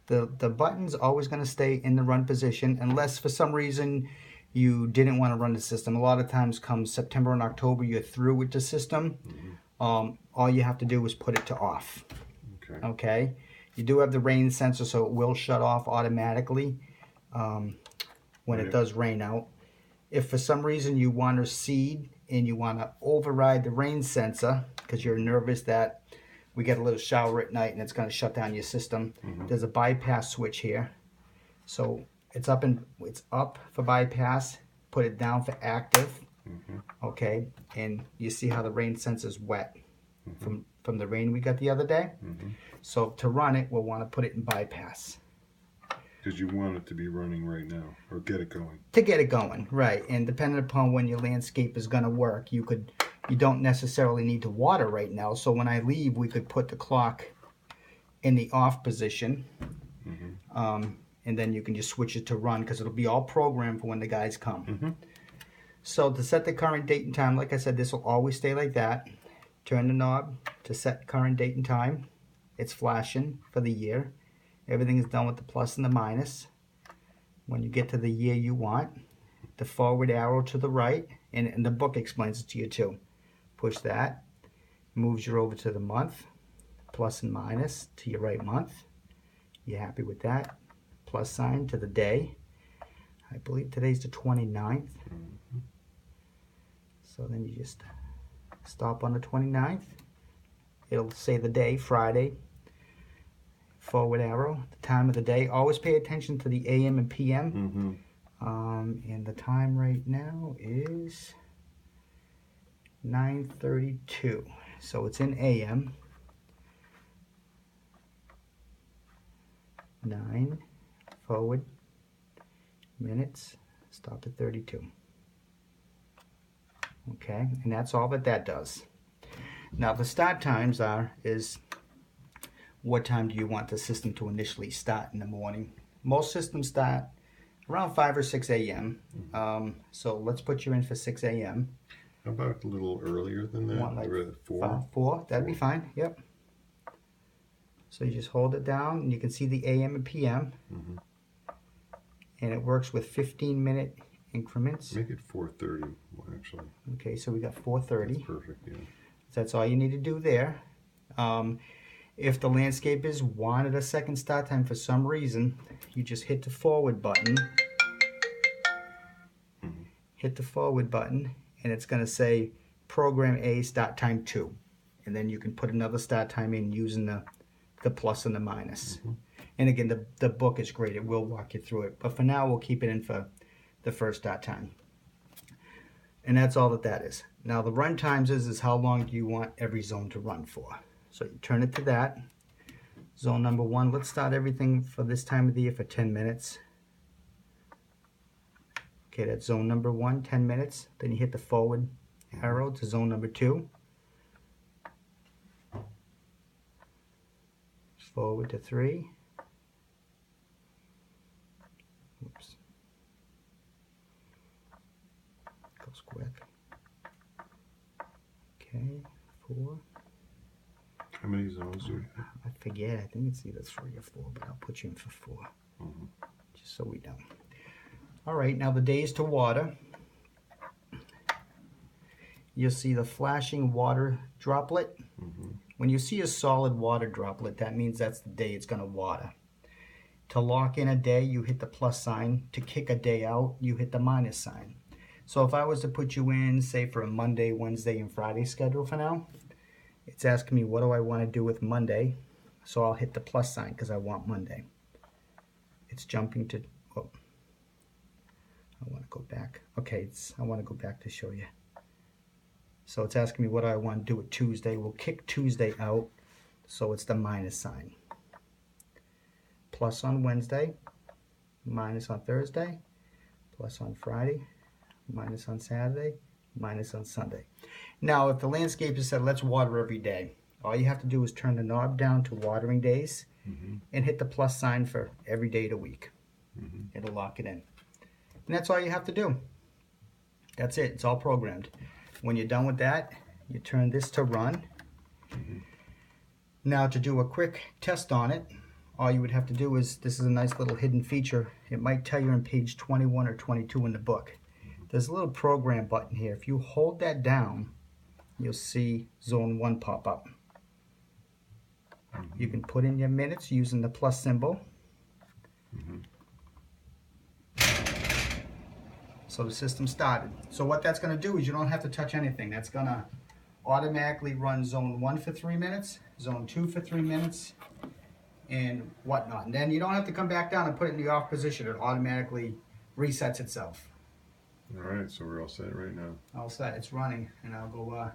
The button's always going to stay in the run position unless for some reason you didn't want to run the system. A lot of times comes September and October, you're through with the system. All you have to do is put it to off. Okay. You do have the rain sensor, so it will shut off automatically when it does rain out. If for some reason you want to seed and you want to override the rain sensor because you're nervous that we get a little shower at night and it's going to shut down your system, there's a bypass switch here. So it's up for bypass. Put it down for active. Okay, and you see how the rain sensor's wet from the rain we got the other day. So to run it, we'll want to put it in bypass. Because you want it to be running right now, or get it going. To get it going, right. And depending upon when your landscape is going to work, you don't necessarily need to water right now. So when I leave, we could put the clock in the off position. And then you can just switch it to run because it'll be all programmed for when the guys come. So to set the current date and time, like I said, this will always stay like that. Turn the knob to set current date and time. It's flashing for the year. Everything is done with the plus and the minus. When you get to the year you want, the forward arrow to the right, and the book explains it to you too. Push that, moves you over to the month, plus and minus to your right month. You happy with that? Plus sign to the day. I believe today's the 29th. So then you just stop on the 29th. It'll say the day, Friday. Forward arrow, the time of the day. Always pay attention to the AM and PM. And the time right now is 9:32. So it's in AM. 9 forward minutes. Stop at 32. Okay, and that's all that does. Now the start times is what time do you want the system to initially start in the morning? Most systems start around 5 or 6 a.m. So let's put you in for 6 a.m. How about a little earlier than that? Like 4? 4? That'd be fine. Yep. So you just hold it down and you can see the AM and PM. And it works with 15-minute increments. Make it 4:30, actually. Okay, so we got 4:30. That's perfect, yeah. That's all you need to do there. If the landscapers wanted a second start time for some reason, you just hit the forward button. Hit the forward button, and it's going to say Program A start time 2. And then you can put another start time in using the plus and the minus. And again, the book is great. It will walk you through it. But for now, we'll keep it in for the first start time. And that's all that is. Now, the run times is how long do you want every zone to run for. So you turn it to that. Zone number 1, let's start everything for this time of the year for 10 minutes. Okay, that's zone number 1, 10 minutes. Then you hit the forward arrow to zone number 2. Forward to 3. Oops. Goes quick. Okay, 4. How many zones do you have? I forget. I think it's either 3 or 4, but I'll put you in for 4. Just so we know. All right, now the days to water. You'll see the flashing water droplet. When you see a solid water droplet, that means that's the day it's going to water. To lock in a day, you hit the plus sign. To kick a day out, you hit the minus sign. So if I was to put you in, say, for a Monday, Wednesday, and Friday schedule for now, it's asking me what do I want to do with Monday. So I'll hit the plus sign because I want Monday. It's jumping to, oh, I want to go back. Okay, I want to go back to show you. So it's asking me what do I want to do with Tuesday. We'll kick Tuesday out, so it's the minus sign. Plus on Wednesday, minus on Thursday, plus on Friday, minus on Saturday, minus on Sunday. Now, if the landscaper said, let's water every day, all you have to do is turn the knob down to watering days and hit the plus sign for every day of the week. It'll lock it in. And that's all you have to do. That's it. It's all programmed. When you're done with that, you turn this to run. Now, to do a quick test on it, all you would have to do is, this is a nice little hidden feature. It might tell you on page 21 or 22 in the book. There's a little program button here. If you hold that down, you'll see zone 1 pop up. You can put in your minutes using the plus symbol. So the system started. So what that's going to do is you don't have to touch anything. That's going to automatically run zone 1 for 3 minutes, zone 2 for 3 minutes, and whatnot. And then you don't have to come back down and put it in the off position. It automatically resets itself. All right, so we're all set right now. All set. It's running, and I'll go